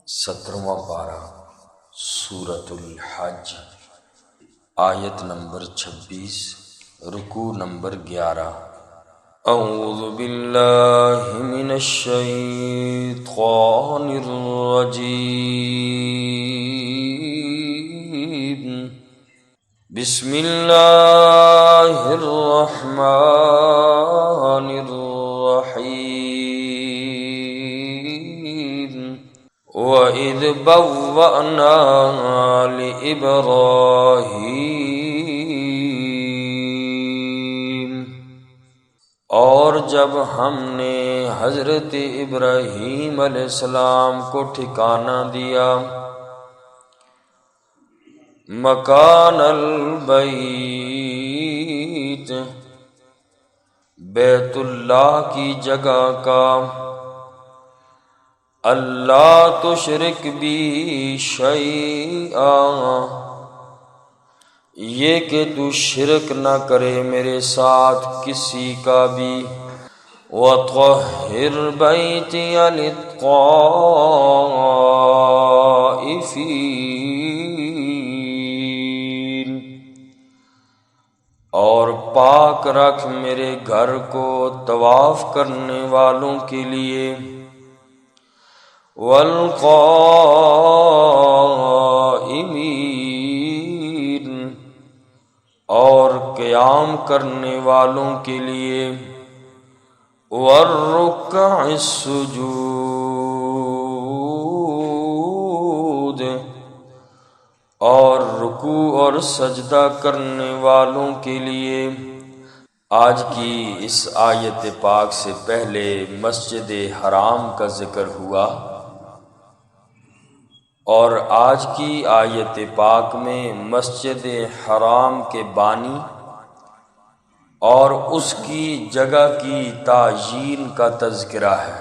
17واں پارہ سورۃ الحج، آیت نمبر 26، رکوع نمبر 11۔ اعوذ باللہ من الشیطان الرجیم، بسم اللہ الرحمن الرحیم۔ وَإِذْ بَوَّأْنَا لِإِبْرَاهِيمَ، اور جب ہم نے حضرت ابراہیم علیہ السلام کو ٹھکانہ دیا مکان البیت، بیت اللہ کی جگہ کا، اللہ تشرک بی شیئا، یہ کہ تو شرک نہ کرے میرے ساتھ کسی کا بھی، وَطَهِّرْ بَيْتِيَ لِلطَّائِفِينَ، اور پاک رکھ میرے گھر کو طواف کرنے والوں کے لیے، والقائمین، اور قیام کرنے والوں کے لیے، والرکع السجود، اور رکوع اور سجدہ کرنے والوں کے لیے۔ آج کی اس آیت پاک سے پہلے مسجد حرام کا ذکر ہوا، اور آج کی آیت پاک میں مسجد حرام کے بانی اور اس کی جگہ کی تعیین کا تذکرہ ہے۔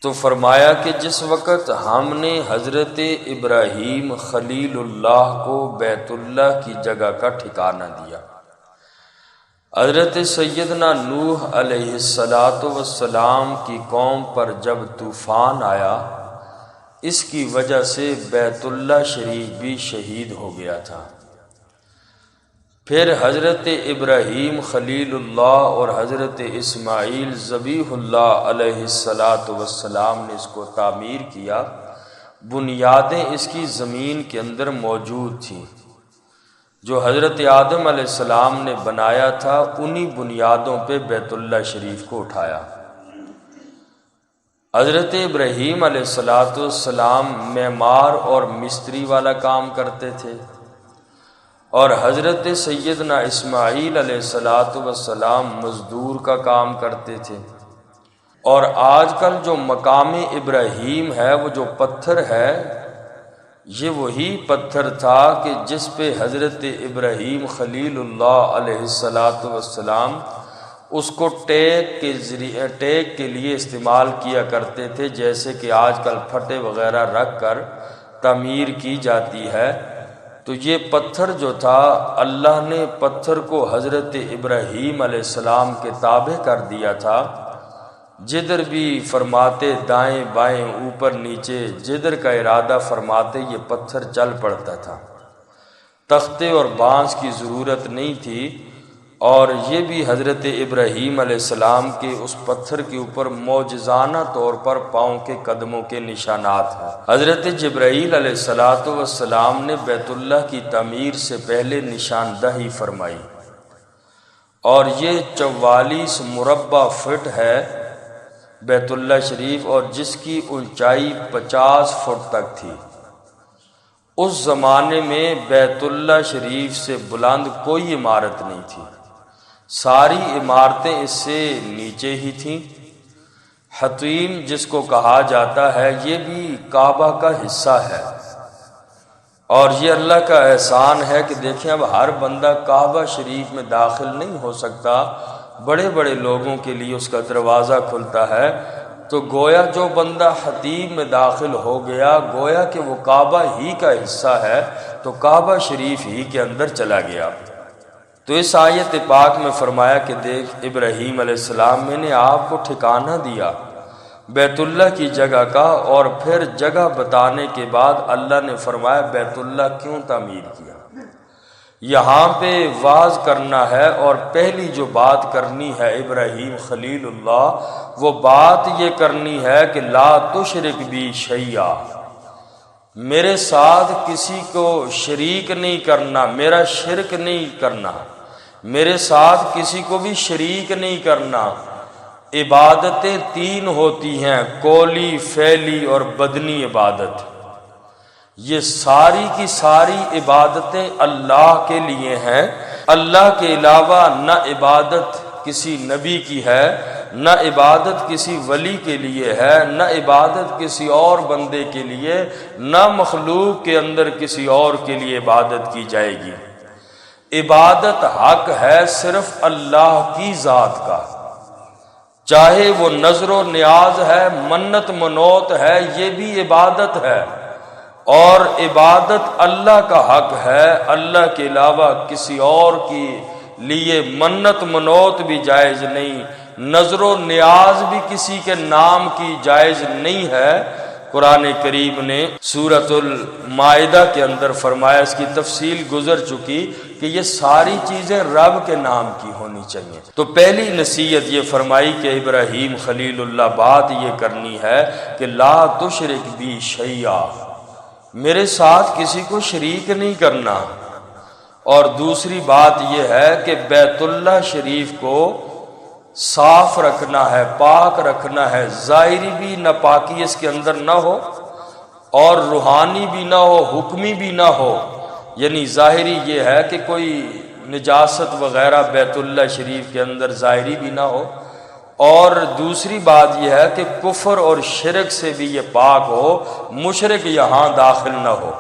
تو فرمایا کہ جس وقت ہم نے حضرت ابراہیم خلیل اللہ کو بیت اللہ کی جگہ کا ٹھکانہ دیا، حضرت سیدنا نوح علیہ السلام کی قوم پر جب طوفان آیا، اس کی وجہ سے بیت اللہ شریف بھی شہید ہو گیا تھا۔ پھر حضرت ابراہیم خلیل اللہ اور حضرت اسماعیل ذبیح اللہ علیہ السلام نے اس کو تعمیر کیا۔ بنیادیں اس کی زمین کے اندر موجود تھیں، جو حضرت آدم علیہ السلام نے بنایا تھا، انہی بنیادوں پہ بیت اللہ شریف کو اٹھایا۔ حضرت ابراہیم علیہ السلام معمار اور مستری والا کام کرتے تھے، اور حضرت سیدنا اسماعیل علیہ السلام مزدور کا کام کرتے تھے۔ اور آج کل جو مقام ابراہیم ہے، وہ جو پتھر ہے، یہ وہی پتھر تھا کہ جس پہ حضرت ابراہیم خلیل اللہ علیہ السلام اس کو ٹیک کے لیے استعمال کیا کرتے تھے، جیسے کہ آج کل پھٹے وغیرہ رکھ کر تعمیر کی جاتی ہے۔ تو یہ پتھر جو تھا، اللہ نے پتھر کو حضرت ابراہیم علیہ السلام کے تابع کر دیا تھا۔ جدھر بھی فرماتے دائیں بائیں اوپر نیچے، جدھر کا ارادہ فرماتے یہ پتھر چل پڑتا تھا۔ تختے اور بانس کی ضرورت نہیں تھی، اور یہ بھی حضرت ابراہیم علیہ السلام کے اس پتھر کے اوپر معجزانہ طور پر پاؤں کے قدموں کے نشانات ہیں۔ حضرت جبرائیل علیہ السلام نے بیت اللہ کی تعمیر سے پہلے نشاندہی فرمائی، اور یہ 44 مربع فٹ ہے بیت اللہ شریف، اور جس کی اونچائی 50 فٹ تک تھی۔ اس زمانے میں بیت اللہ شریف سے بلند کوئی عمارت نہیں تھی، ساری عمارتیں اس سے نیچے ہی تھیں۔ حطیم جس کو کہا جاتا ہے، یہ بھی کعبہ کا حصہ ہے، اور یہ اللہ کا احسان ہے کہ دیکھیں اب ہر بندہ کعبہ شریف میں داخل نہیں ہو سکتا، بڑے بڑے لوگوں کے لیے اس کا دروازہ کھلتا ہے۔ تو گویا جو بندہ حطیم میں داخل ہو گیا، گویا کہ وہ کعبہ ہی کا حصہ ہے، تو کعبہ شریف ہی کے اندر چلا گیا۔ تو اس آیت پاک میں فرمایا کہ دیکھ ابراہیم علیہ السلام، میں نے آپ کو ٹھکانہ دیا بیت اللہ کی جگہ کا، اور پھر جگہ بتانے کے بعد اللہ نے فرمایا بیت اللہ کیوں تعمیر کیا۔ یہاں پہ واز کرنا ہے، اور پہلی جو بات کرنی ہے ابراہیم خلیل اللہ، وہ بات یہ کرنی ہے کہ لا تشرک بی شیئا، میرے ساتھ کسی کو شریک نہیں کرنا، میرا شرک نہیں کرنا، میرے ساتھ کسی کو بھی شریک نہیں کرنا۔ عبادتیں تین ہوتی ہیں، قولی، فعلی اور بدنی عبادت۔ یہ ساری کی ساری عبادتیں اللہ کے لیے ہیں۔ اللہ کے علاوہ نہ عبادت کسی نبی کی ہے، نہ عبادت کسی ولی کے لیے ہے، نہ عبادت کسی اور بندے کے لیے، نہ مخلوق کے اندر کسی اور کے لیے عبادت کی جائے گی۔ عبادت حق ہے صرف اللہ کی ذات کا، چاہے وہ نظر و نیاز ہے، منت منوت ہے، یہ بھی عبادت ہے، اور عبادت اللہ کا حق ہے۔ اللہ کے علاوہ کسی اور کے لیے منت منوت بھی جائز نہیں، نظر و نیاز بھی کسی کے نام کی جائز نہیں ہے۔ قرآن کریم نے سورۃ المائدہ کے اندر فرمایا، اس کی تفصیل گزر چکی، کہ یہ ساری چیزیں رب کے نام کی ہونی چاہیے۔ تو پہلی نصیحت یہ فرمائی کہ ابراہیم خلیل اللہ بات یہ کرنی ہے کہ لا تشرک بی شیئا، میرے ساتھ کسی کو شریک نہیں کرنا۔ اور دوسری بات یہ ہے کہ بیت اللہ شریف کو صاف رکھنا ہے، پاک رکھنا ہے، ظاہری بھی ناپاکی اس کے اندر نہ ہو، اور روحانی بھی نہ ہو، حکمی بھی نہ ہو۔ یعنی ظاہری یہ ہے کہ کوئی نجاست وغیرہ بیت اللہ شریف کے اندر ظاہری بھی نہ ہو، اور دوسری بات یہ ہے کہ کفر اور شرک سے بھی یہ پاک ہو، مشرک یہاں داخل نہ ہو،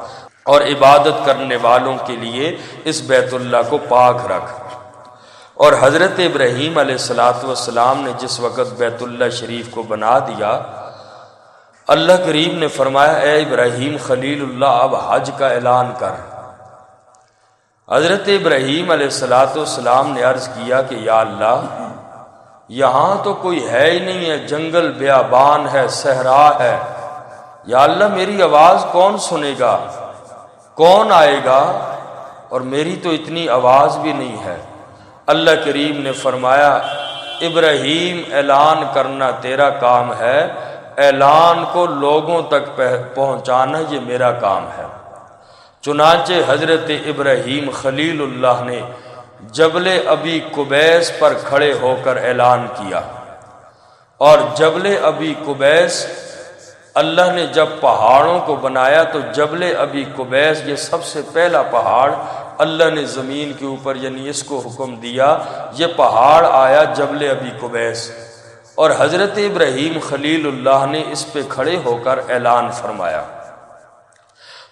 اور عبادت کرنے والوں کے لیے اس بیت اللہ کو پاک رکھ۔ اور حضرت ابراہیم علیہ السلام نے جس وقت بیت اللہ شریف کو بنا دیا، اللہ کریم نے فرمایا اے ابراہیم خلیل اللہ اب حج کا اعلان کر۔ حضرت ابراہیم علیہ السلام نے عرض کیا کہ یا اللہ، یہاں تو کوئی ہے ہی نہیں ہے، جنگل بیابان ہے، صحرا ہے، یا اللہ میری آواز کون سنے گا، کون آئے گا، اور میری تو اتنی آواز بھی نہیں ہے۔ اللہ کریم نے فرمایا ابراہیم اعلان کرنا تیرا کام ہے، اعلان کو لوگوں تک پہنچانا یہ میرا کام ہے۔ چنانچہ حضرت ابراہیم خلیل اللہ نے جبل ابی قبیس پر کھڑے ہو کر اعلان کیا، اور جبل ابی قبیس اللہ نے جب پہاڑوں کو بنایا تو جبل ابی قبیس یہ سب سے پہلا پہاڑ اللہ نے زمین کے اوپر، یعنی اس کو حکم دیا، یہ پہاڑ آیا جبل ابی قبیس، اور حضرت ابراہیم خلیل اللہ نے اس پہ کھڑے ہو کر اعلان فرمایا۔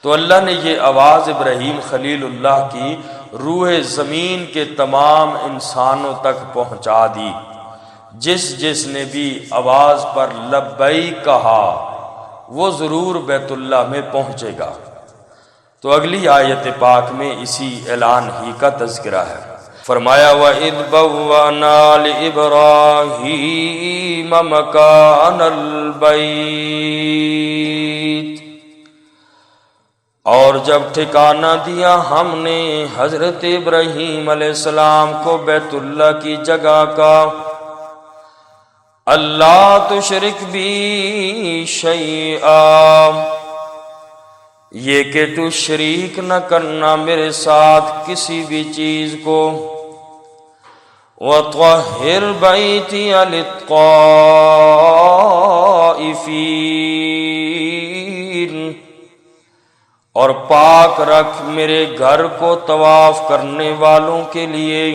تو اللہ نے یہ آواز ابراہیم خلیل اللہ کی روح زمین کے تمام انسانوں تک پہنچا دی۔ جس نے بھی آواز پر لبیک کہا وہ ضرور بیت اللہ میں پہنچے گا۔ تو اگلی آیت پاک میں اسی اعلان ہی کا تذکرہ ہے۔ فرمایا وَإِذْ بَوَّأْنَا لِإِبْرَاهِيمَ مَكَانَ الْبَيْتِ، اور جب ٹھکانہ دیا ہم نے حضرت ابراہیم علیہ السلام کو بیت اللہ کی جگہ کا، اللہ تشرک بی شیئا، یہ کہ تو شریک نہ کرنا میرے ساتھ کسی بھی چیز کو، وَطَهِّرْ بَيْتِيَ لِلطَّائِفِينَ، اور پاک رکھ میرے گھر کو طواف کرنے والوں کے لیے،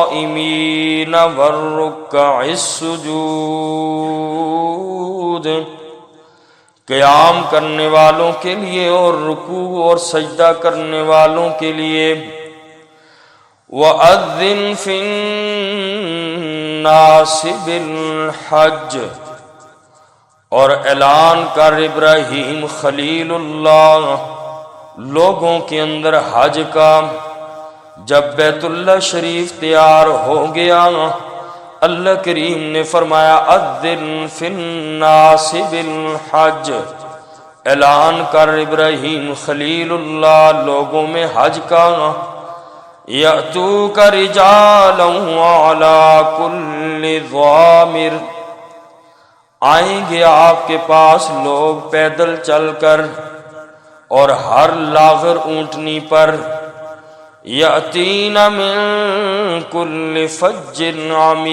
والقائمین والرکع السجود، قیام کرنے والوں کے لیے اور رکوع اور سجدہ کرنے والوں کے لیے، وَأَذِّنْ فِي النَّاسِ بِالْحَجِّ، اور اعلان کر ابراہیم خلیل اللہ لوگوں کے اندر حج کا، جب بیت اللہ شریف تیار ہو گیا اللہ کریم نے فرمایا اذن فی الناس بالحج، اعلان کر ابراہیم خلیل اللہ لوگوں میں حج کا، یأتوک رجالا وعلی کل ضامر، آئیں گے آپ کے پاس لوگ پیدل چل کر اور ہر لاغر اونٹنی پر، یأتین من کل فج عمیق،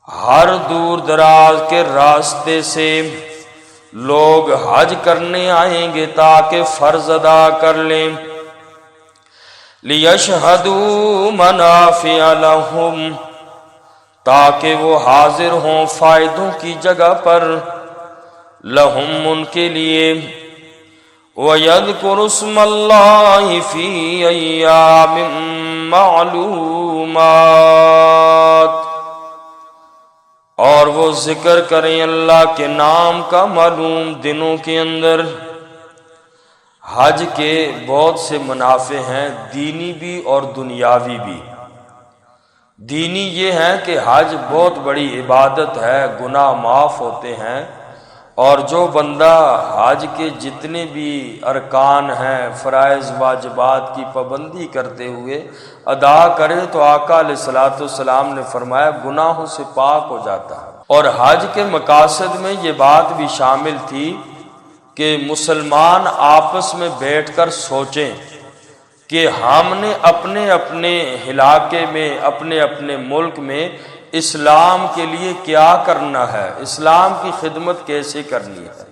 ہر دور دراز کے راستے سے لوگ حج کرنے آئیں گے تاکہ فرض ادا کر لیں، لیشہدوا منافع لہم، تاکہ وہ حاضر ہوں فائدوں کی جگہ پر، لہم ان کے لیے، وَيَذْكُرُ اسْمَ اللَّهِ فِي أَيَّامٍ مَّعْلُومَاتٍ، اور وہ ذکر کریں اللہ کے نام کا معلوم دنوں کے اندر۔ حج کے بہت سے منافع ہیں، دینی بھی اور دنیاوی بھی۔ دینی یہ ہے کہ حج بہت بڑی عبادت ہے، گناہ معاف ہوتے ہیں، اور جو بندہ حج کے جتنے بھی ارکان ہیں فرائض واجبات کی پابندی کرتے ہوئے ادا کرے تو آقا علیہ الصلوۃ والسلام نے فرمایا گناہوں سے پاک ہو جاتا ہے۔ اور حج کے مقاصد میں یہ بات بھی شامل تھی کہ مسلمان آپس میں بیٹھ کر سوچیں کہ ہم نے اپنے اپنے علاقے میں اپنے اپنے ملک میں اسلام کے لیے کیا کرنا ہے، اسلام کی خدمت کیسے کرنی ہے۔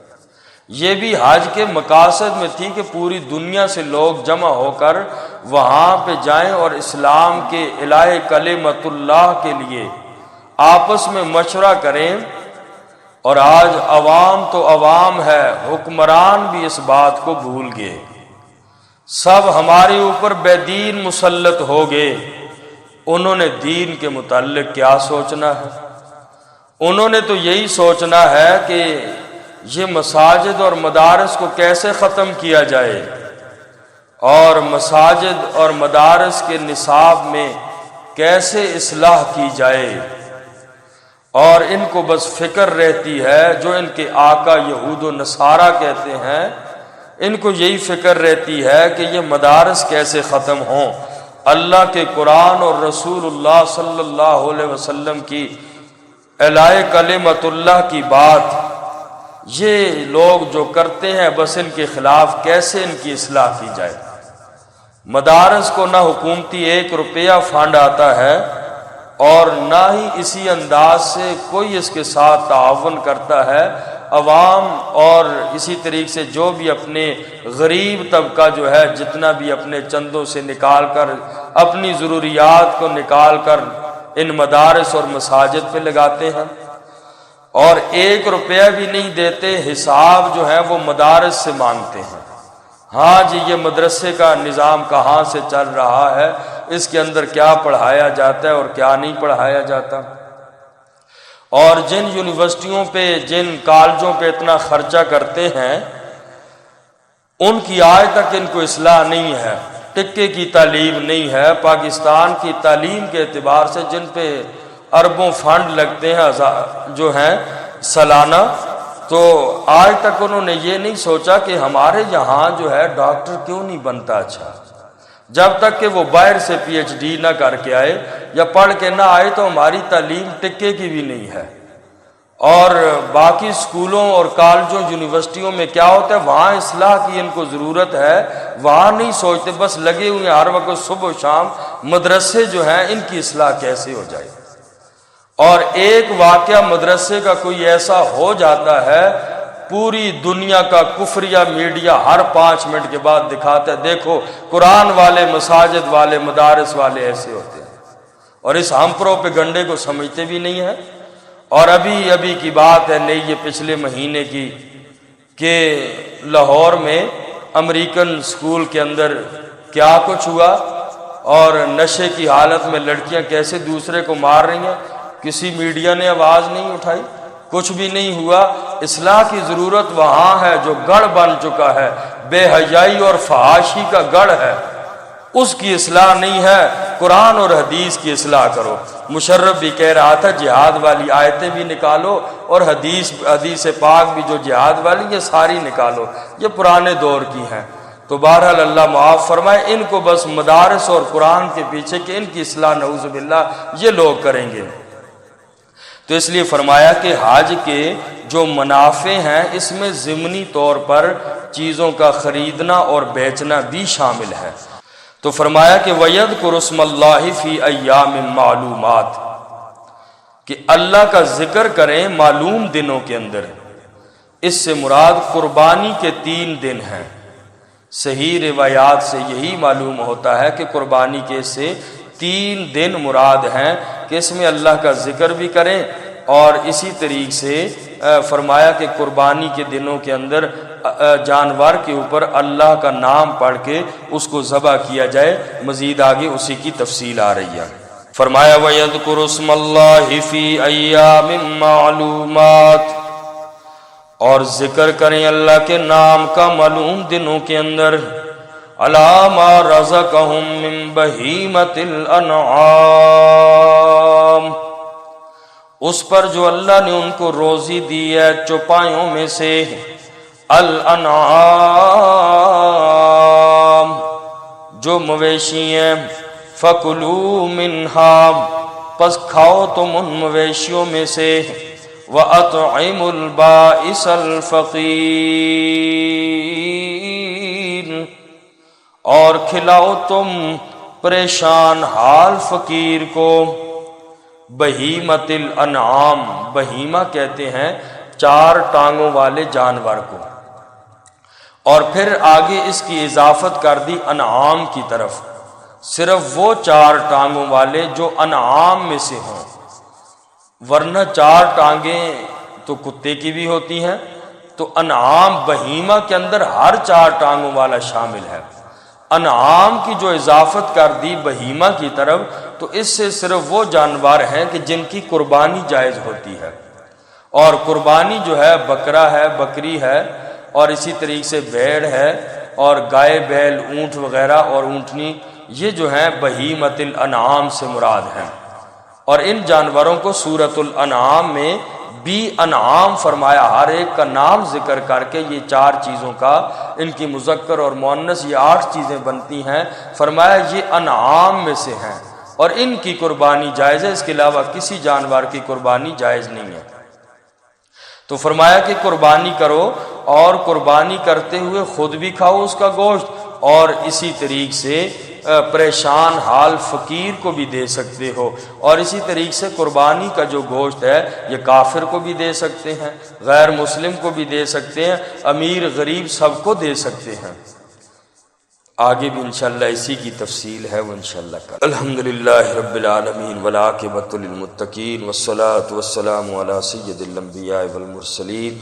یہ بھی حج کے مقاصد میں تھی کہ پوری دنیا سے لوگ جمع ہو کر وہاں پہ جائیں اور اسلام کے الہ کلمت اللہ کے لیے آپس میں مشورہ کریں۔ اور آج عوام تو عوام ہے، حکمران بھی اس بات کو بھول گئے، سب ہمارے اوپر بے دین مسلط ہو گئے۔ انہوں نے دین کے متعلق کیا سوچنا ہے؟ انہوں نے تو یہی سوچنا ہے کہ یہ مساجد اور مدارس کو کیسے ختم کیا جائے، اور مساجد اور مدارس کے نصاب میں کیسے اصلاح کی جائے، اور ان کو بس فکر رہتی ہے جو ان کے آقا یہود و نصارہ کہتے ہیں، ان کو یہی فکر رہتی ہے کہ یہ مدارس کیسے ختم ہوں۔ اللہ کے قرآن اور رسول اللہ صلی اللہ علیہ وسلم کی الہ کلمت اللہ کی بات یہ لوگ جو کرتے ہیں بس ان کے خلاف کیسے ان کی اصلاح کی جائے۔ مدارس کو نہ حکومتی 1 روپیہ فنڈ آتا ہے اور نہ ہی اسی انداز سے کوئی اس کے ساتھ تعاون کرتا ہے۔ عوام اور اسی طریقے سے جو بھی اپنے غریب طبقہ جو ہے جتنا بھی اپنے چندوں سے نکال کر اپنی ضروریات کو نکال کر ان مدارس اور مساجد پہ لگاتے ہیں، اور 1 روپیہ بھی نہیں دیتے، حساب جو ہے وہ مدارس سے مانگتے ہیں۔ ہاں جی یہ مدرسے کا نظام کہاں سے چل رہا ہے، اس کے اندر کیا پڑھایا جاتا ہے اور کیا نہیں پڑھایا جاتا، اور جن یونیورسٹیوں پہ جن کالجوں پہ اتنا خرچہ کرتے ہیں ان کی آج تک ان کو اصلاح نہیں ہے، ٹکے کی تعلیم نہیں ہے۔ پاکستان کی تعلیم کے اعتبار سے جن پہ اربوں فنڈ لگتے ہیں جو ہیں سالانہ، تو آج تک انہوں نے یہ نہیں سوچا کہ ہمارے یہاں جو ہے ڈاکٹر کیوں نہیں بنتا اچھا، جب تک کہ وہ باہر سے پی ایچ ڈی نہ کر کے آئے یا پڑھ کے نہ آئے تو ہماری تعلیم ٹکے کی بھی نہیں ہے۔ اور باقی اسکولوں اور کالجوں یونیورسٹیوں میں کیا ہوتا ہے، وہاں اصلاح کی ان کو ضرورت ہے، وہاں نہیں سوچتے، بس لگے ہوئے ہر وقت صبح و شام مدرسے جو ہیں ان کی اصلاح کیسے ہو جائے۔ اور ایک واقعہ مدرسے کا کوئی ایسا ہو جاتا ہے، پوری دنیا کا کفریہ میڈیا ہر 5 منٹ کے بعد دکھاتا ہے دیکھو قرآن والے مساجد والے مدارس والے ایسے ہوتے ہیں، اور اس ہم پروپیگنڈے کو سمجھتے بھی نہیں ہیں۔ اور ابھی کی بات ہے نہیں، یہ پچھلے مہینے کی، کہ لاہور میں امریکن اسکول کے اندر کیا کچھ ہوا، اور نشے کی حالت میں لڑکیاں کیسے دوسرے کو مار رہی ہیں، کسی میڈیا نے آواز نہیں اٹھائی، کچھ بھی نہیں ہوا۔ اصلاح کی ضرورت وہاں ہے جو گڑھ بن چکا ہے، بے حیائی اور فحاشی کا گڑھ ہے۔ اس کی اصلاح نہیں ہے، قرآن اور حدیث کی اصلاح کرو۔ مشرف بھی کہہ رہا تھا جہاد والی آیتیں بھی نکالو اور حدیث پاک بھی جو جہاد والی یہ ساری نکالو، یہ پرانے دور کی ہیں۔ تو بہرحال اللہ معاف فرمائے، ان کو بس مدارس اور قرآن کے پیچھے کہ ان کی اصلاح نعوذ باللہ یہ لوگ کریں گے۔ تو اس لیے فرمایا کہ حج کے جو منافع ہیں اس میں ضمنی طور پر چیزوں کا خریدنا اور بیچنا بھی شامل ہے۔ تو فرمایا کہ وَيَذْكُرُ اسْمَ اللَّهِ فِي أَيَّامٍ مَعْلُومَاتٍ، کہ اللہ کا ذکر کریں معلوم دنوں کے اندر۔ اس سے مراد قربانی کے 3 دن ہیں۔ صحیح روایات سے یہی معلوم ہوتا ہے کہ قربانی کے سے 3 دن مراد ہیں کہ اس میں اللہ کا ذکر بھی کریں، اور اسی طریقے سے فرمایا کہ قربانی کے دنوں کے اندر جانور کے اوپر اللہ کا نام پڑھ کے اس کو ذبح کیا جائے۔ مزید آگے اسی کی تفصیل آ رہی ہے۔ فرمایا وَيَذْكُرُ اسْمَ اللَّهِ فِي أَيَّامٍ مَّعْلُومَاتٍ، اور ذکر کریں اللہ کے نام کا معلوم دنوں کے اندر، عَلَىٰ مَا رَزَقَهُم مِّن بَهِيمَةِ الْأَنْعَامِ، اس پر جو اللہ نے ان کو روزی دی ہے چوپایوں میں سے، الانعام جو مویشی ہیں، فَكُلُوا مِنْهَا پس کھاؤ تم ان مویشیوں میں سے، وَأَطْعِمُوا الْبَائِسَ الْفَقِيرَ اور کھلاؤ تم پریشان حال فقیر کو۔ بہیمت الانعام، بہیمہ کہتے ہیں 4 ٹانگوں والے جانور کو، اور پھر آگے اس کی اضافت کر دی انعام کی طرف، صرف وہ 4 ٹانگوں والے جو انعام میں سے ہوں، ورنہ 4 ٹانگیں تو کتے کی بھی ہوتی ہیں، تو انعام بہیمہ کے اندر ہر 4 ٹانگوں والا شامل ہے۔ انعام کی جو اضافت کر دی بہیمہ کی طرف، تو اس سے صرف وہ جانور ہیں کہ جن کی قربانی جائز ہوتی ہے، اور قربانی جو ہے بکرا ہے، بکری ہے، اور اسی طریقے سے بھیڑ ہے، اور گائے، بیل، اونٹ وغیرہ اور اونٹنی، یہ جو ہیں بہیمت الانعام سے مراد ہیں۔ اور ان جانوروں کو سورۃ الانعام میں بھی انعام فرمایا، ہر ایک کا نام ذکر کر کے یہ 4 چیزوں کا، ان کی مذکر اور مؤنث یہ 8 چیزیں بنتی ہیں، فرمایا یہ انعام میں سے ہیں اور ان کی قربانی جائز ہے، اس کے علاوہ کسی جانور کی قربانی جائز نہیں ہے۔ تو فرمایا کہ قربانی کرو، اور قربانی کرتے ہوئے خود بھی کھاؤ اس کا گوشت، اور اسی طریقے سے پریشان حال فقیر کو بھی دے سکتے ہو، اور اسی طریقے سے قربانی کا جو گوشت ہے یہ کافر کو بھی دے سکتے ہیں، غیر مسلم کو بھی دے سکتے ہیں، امیر غریب سب کو دے سکتے ہیں۔ آگے بھی انشاءاللہ اسی کی تفصیل ہے وہ انشاءاللہ کل۔ الحمدللہ رب العالمین والعاقبۃ للمتقین والصلاۃ والسلام علی سید الانبیاء والمرسلین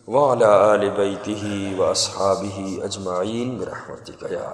وعلی آل بیتہ واصحابہ اجمعین برحمتک یا